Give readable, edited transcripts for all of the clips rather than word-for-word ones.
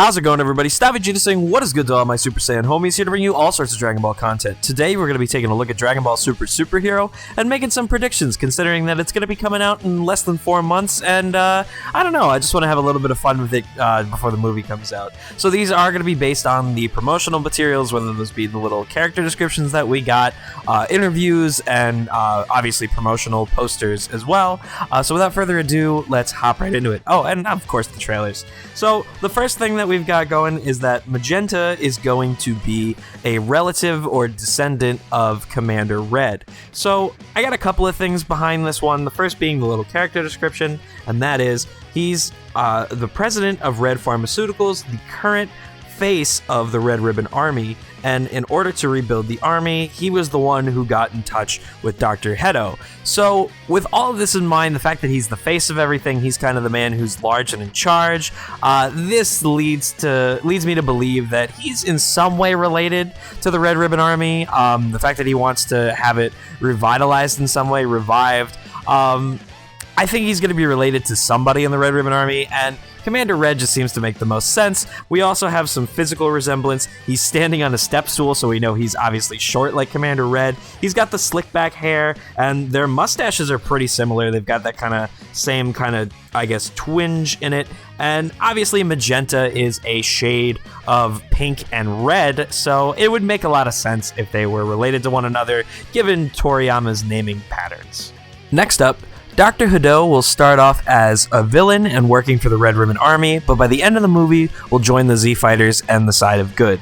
How's it going, everybody? Stop Vegeta saying what is good to all my Super Saiyan homies, here to bring you all sorts of Dragon Ball content. Today we're going to be taking a look at Dragon Ball Super Superhero and making some predictions, considering that it's going to be coming out in less than 4 months, and I don't know, I just want to have a little bit of fun with it before the movie comes out. So these are going to be based on the promotional materials, whether those be the little character descriptions that we got, interviews, and obviously promotional posters as well. So without further ado, let's hop right into it. Oh, and of course the trailers. So the first thing that we've got going is that Magenta is going to be a relative or descendant of Commander Red. So I got a couple of things behind this one. The first being the little character description, and that is he's the president of Red Pharmaceuticals, the current face of the Red Ribbon Army, and in order to rebuild the army, he was the one who got in touch with Dr. Hedo. So with all of this in mind, the fact that he's the face of everything, he's kind of the man who's large and in charge, this leads me to believe that he's in some way related to the Red Ribbon Army. The fact that he wants to have it revitalized in some way, revived, I think he's going to be related to somebody in the Red Ribbon Army, and Commander Red just seems to make the most sense. We also have some physical resemblance. He's standing on a step stool, so we know he's obviously short like Commander Red. He's got the slick back hair, and their mustaches are pretty similar. They've got that same kind of, I guess, twinge in it. And obviously Magenta is a shade of pink and red, so it would make a lot of sense if they were related to one another, given Toriyama's naming patterns. Next up, Dr. Hedo will start off as a villain and working for the Red Ribbon Army, but by the end of the movie will join the Z Fighters and the side of good.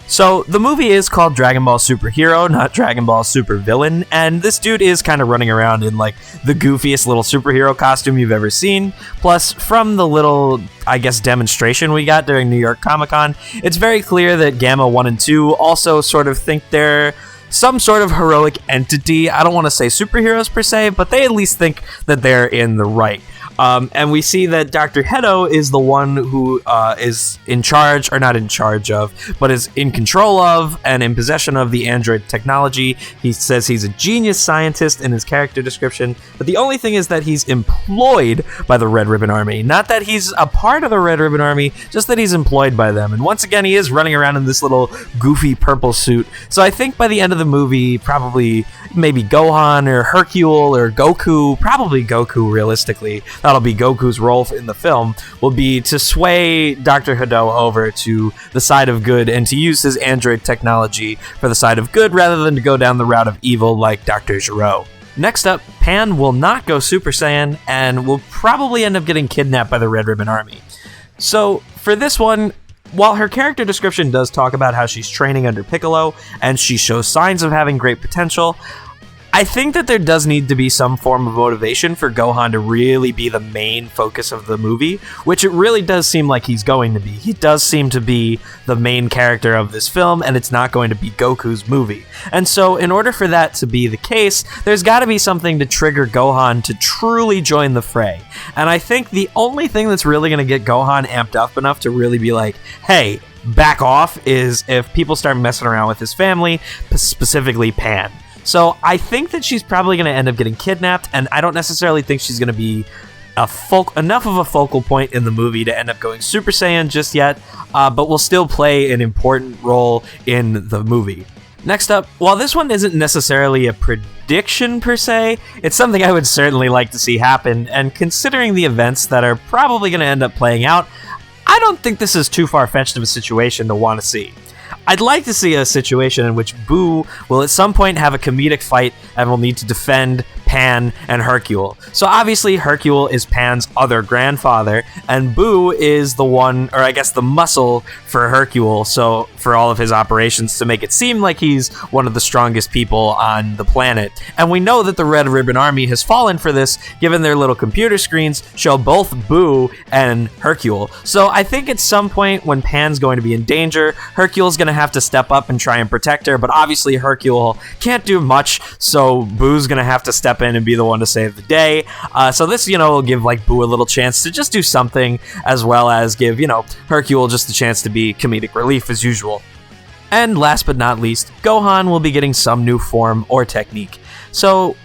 So the movie is called Dragon Ball Superhero, not Dragon Ball Super Villain, and this dude is kind of running around in like the goofiest little superhero costume you've ever seen. Plus, from the little, I guess, demonstration we got during New York Comic Con, it's very clear that Gamma 1 and 2 also sort of think they're some sort of heroic entity. I don't want to say superheroes per se, but they at least think that they're in the right. And we see that Dr. Hedo is the one who is in charge, or not in charge of, but is in control of and in possession of the android technology. He says he's a genius scientist in his character description, but the only thing is that he's employed by the Red Ribbon Army. Not that he's a part of the Red Ribbon Army, just that he's employed by them. And once again, he is running around in this little goofy purple suit. So I think by the end of the movie, probably maybe Gohan or Hercule or Goku, probably Goku realistically, that'll be Goku's role in the film, will be to sway Dr. Hedo over to the side of good and to use his android technology for the side of good rather than to go down the route of evil like Dr. Gero. Next up, Pan will not go Super Saiyan and will probably end up getting kidnapped by the Red Ribbon Army. So for this one, while her character description does talk about how she's training under Piccolo and she shows signs of having great potential, I think that there does need to be some form of motivation for Gohan to really be the main focus of the movie, which it really does seem like he's going to be. He does seem to be the main character of this film, and it's not going to be Goku's movie. And so in order for that to be the case, there's got to be something to trigger Gohan to truly join the fray. And I think the only thing that's really going to get Gohan amped up enough to really be like, hey, back off, is if people start messing around with his family, specifically Pan. So I think that she's probably going to end up getting kidnapped, and I don't necessarily think she's going to be enough of a focal point in the movie to end up going Super Saiyan just yet, but will still play an important role in the movie. Next up, while this one isn't necessarily a prediction per se, it's something I would certainly like to see happen, and considering the events that are probably going to end up playing out, I don't think this is too far-fetched of a situation to want to see. I'd like to see a situation in which Boo will at some point have a comedic fight and will need to defend Pan and Hercule. So obviously Hercule is Pan's other grandfather, and Boo is the one, or I guess the muscle for Hercule, so for all of his operations to make it seem like he's one of the strongest people on the planet. And we know that the Red Ribbon Army has fallen for this, given their little computer screens show both Boo and Hercule. So I think at some point when Pan's going to be in danger, Hercule's going to have to step up and try and protect her, but obviously Hercule can't do much, so Boo's going to have to step in and be the one to save the day. So this, will give like Boo a little chance to just do something, as well as give, Hercule just a chance to be comedic relief as usual. And last but not least, Gohan will be getting some new form or technique. So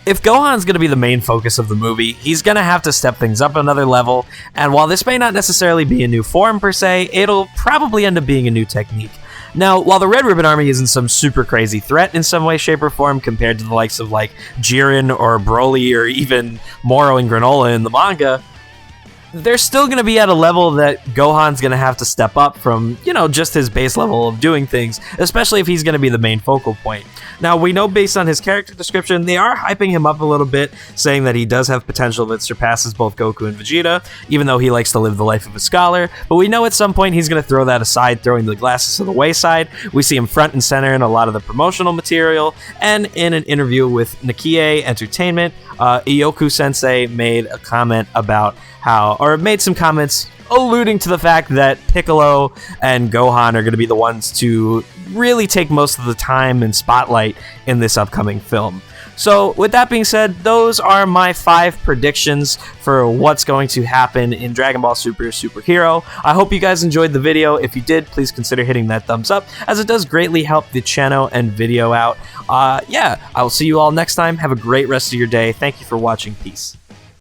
If Gohan's going to be the main focus of the movie, he's going to have to step things up another level, and while this may not necessarily be a new form per se, it'll probably end up being a new technique. Now, while the Red Ribbon Army isn't some super crazy threat in some way, shape, or form compared to the likes of like Jiren or Broly or even Moro and Granola in the manga, they're still going to be at a level that Gohan's going to have to step up from, you know, just his base level of doing things, especially if he's going to be the main focal point. Now, we know based on his character description, they are hyping him up a little bit, saying that he does have potential that surpasses both Goku and Vegeta, even though he likes to live the life of a scholar, but we know at some point he's going to throw that aside, throwing the glasses to the wayside. We see him front and center in a lot of the promotional material, and in an interview with Nikkei Entertainment, Ioku-sensei made a comment about made some comments alluding to the fact that Piccolo and Gohan are going to be the ones to really take most of the time and spotlight in this upcoming film. So with that being said, those are my 5 predictions for what's going to happen in Dragon Ball Super Super Hero. I hope you guys enjoyed the video. If you did, please consider hitting that thumbs up, as it does greatly help the channel and video out. Yeah, I will see you all next time. Have a great rest of your day. Thank you for watching. Peace.